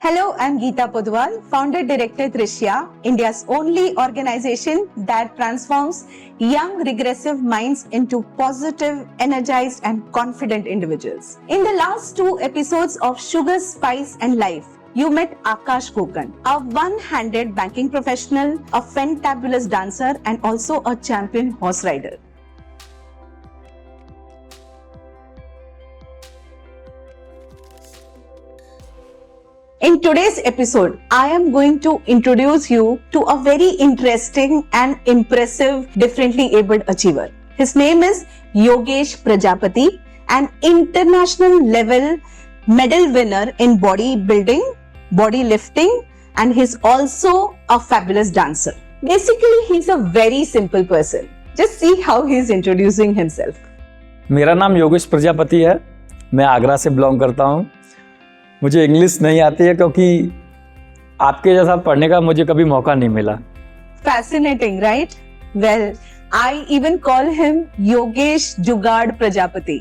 Hello, I'm Geeta Podwal, founder director Trishya, India's only organization that transforms young regressive minds into positive, energized and confident individuals. In the last two episodes of Sugar, Spice and Life, you met Akash Kokan, a one-handed banking professional, a fantabulous dancer and also a champion horse rider. In today's episode, I am going to introduce you to a very interesting and impressive differently abled achiever. His name is Yogesh Prajapati, an international level medal winner in bodybuilding, body lifting, and he's also a fabulous dancer. Basically, he's a very simple person. Just see how he's introducing himself. मेरा नाम योगेश प्रजापति है। मैं आगरा से belong करता हूँ। मुझे English नहीं आती है क्योंकि आपके जैसा पढ़ने का मुझे कभी मौका नहीं मिला। Fascinating, right? Well, I even call him Yogesh Jugaad Prajapati.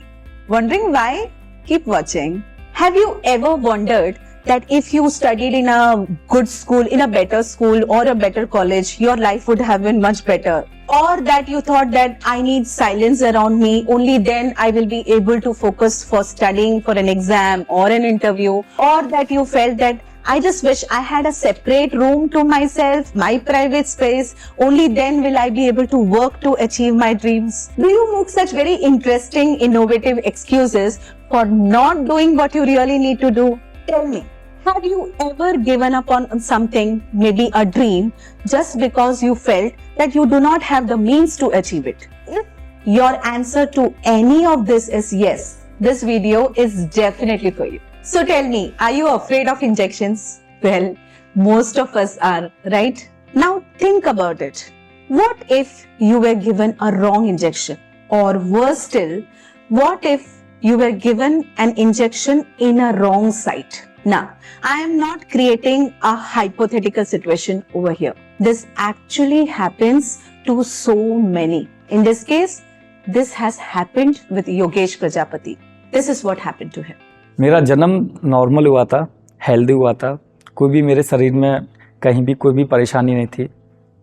Wondering why? Keep watching. Have you ever wondered that if you studied in a good school, in a better school or a better college, your life would have been much better? Or that you thought that I need silence around me, only then I will be able to focus for studying for an exam or an interview? Or that you felt that I just wish I had a separate room to myself, my private space, only then will I be able to work to achieve my dreams? Do you make such very interesting, innovative excuses for not doing what you really need to do? Tell me, have you ever given up on something, maybe a dream, just because you felt that you do not have the means to achieve it? If your answer to any of this is yes, this video is definitely for you. So tell me, are you afraid of injections? Well, most of us are, right? Now think about it. What if you were given a wrong injection? Or worse still, what if you were given an injection in a wrong site? Now, I am not creating a hypothetical situation over here. This actually happens to so many. In this case, this has happened with Yogesh Prajapati. This is what happened to him. मेरा जन्म normal हुआ था, healthy हुआ था। कोई भी मेरे शरीर में कहीं भी कोई भी परेशानी नहीं थी,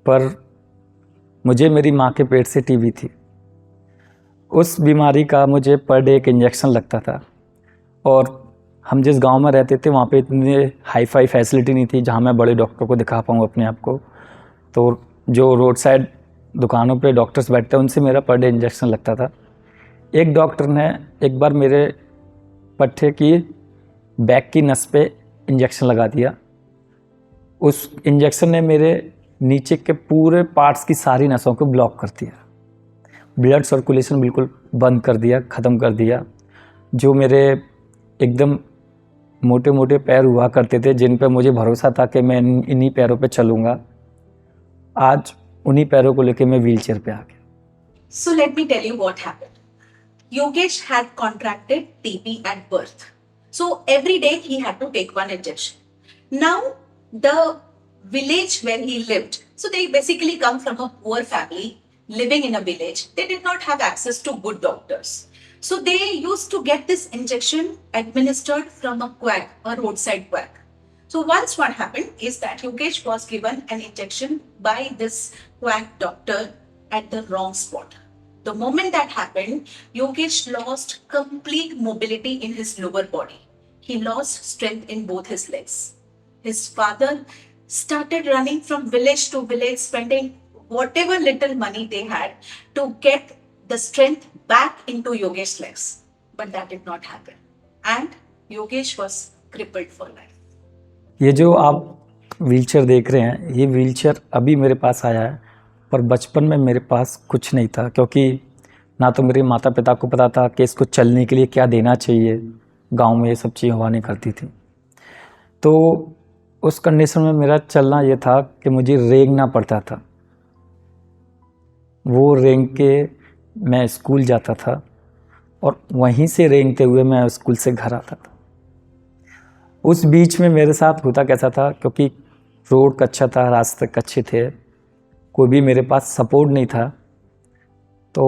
पर मुझे मेरी माँ के पेट से टीबी थी। उस बीमारी का मुझे पर डे एक इंजेक्शन लगता था और हम जिस गांव में रहते थे वहाँ पे इतनी हाई फाई फैसिलिटी नहीं थी जहाँ मैं बड़े डॉक्टर को दिखा पाऊँ अपने आप को। तो जो रोड साइड दुकानों पे डॉक्टर्स बैठते हैं उनसे मेरा पर डे इंजेक्शन लगता था। एक डॉक्टर ने एक बार मेरे पट्टे की बैक की नस पे इंजेक्शन लगा दिया। उस इंजेक्शन ने मेरे नीचे के पूरे पार्ट्स की सारी नसों को ब्लॉक कर दिया। ब्लड सर्कुलेशन बिल्कुल बंद कर दिया, ख़त्म कर दिया। जो मेरे एकदम मोटे मोटे पैर हुआ करते थे जिन पे मुझे भरोसा था कि मैं इन्हीं पैरों पे चलूँगा, आज उन्हीं पैरों को लेके मैं व्हीलचेयर पे आ गया। So let me tell you what happened. Yogesh had contracted TB at birth. So every day he had to take one injection. Now the village where he lived, so they basically come from a poor family living in a village. They did not have access to good doctors. So they used to get this injection administered from a quack, a roadside quack. So once what happened is that Yogesh was given an injection by this quack doctor at the wrong spot. The moment that happened, Yogesh lost complete mobility in his lower body. He lost strength in both his legs. His father started running from village to village, spending whatever little money they had to get the strength back into Yogesh's legs. But that did not happen. And Yogesh was crippled for life. ये जो आप wheelchair देख रहे हैं, ये wheelchair अभी मेरे पास आया है, पर बचपन में मेरे पास कुछ नहीं था क्योंकि ना तो मेरे माता पिता को पता था कि इसको चलने के लिए क्या देना चाहिए। गांव में ये सब चीज़ें हुआ नहीं करती थी। तो उस कंडीशन में मेरा चलना ये था कि मुझे रेंगना पड़ता था। वो रेंग के मैं स्कूल जाता था और वहीं से रेंगते हुए मैं स्कूल से घर आता था। उस बीच में मेरे साथ होता कैसा था, क्योंकि रोड कच्चा था, रास्ते कच्चे थे, कोई भी मेरे पास सपोर्ट नहीं था। तो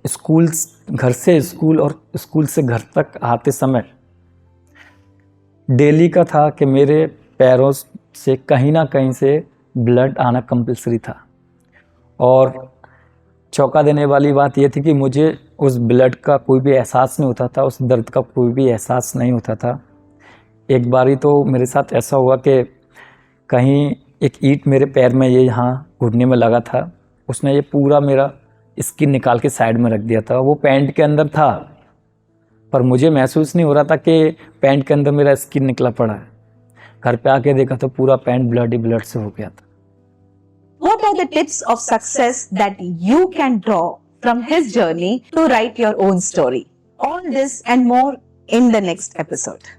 स्कूल, घर से स्कूल और स्कूल से घर तक आते समय डेली का था कि मेरे पैरों से कहीं ना कहीं से ब्लड आना कंपल्सरी था। और चौंका देने वाली बात यह थी कि मुझे उस ब्लड का कोई भी एहसास नहीं होता था, उस दर्द का कोई भी एहसास नहीं होता था। एक बारी तो मेरे साथ ऐसा हुआ कि कहीं एक ईंट मेरे पैर में, ये यहाँ घुटने में लगा था, उसने ये पूरा मेरा स्किन निकाल के साइड में रख दिया था। वो पैंट के अंदर था, पर मुझे महसूस नहीं हो रहा था कि पैंट के अंदर मेरा स्किन निकला पड़ा है। घर पे आके देखा तो पूरा पैंट ब्लड ही ब्लड से हो गया था। What are the tips of success that you can draw from his journey to write your own story? All this and more in the next episode.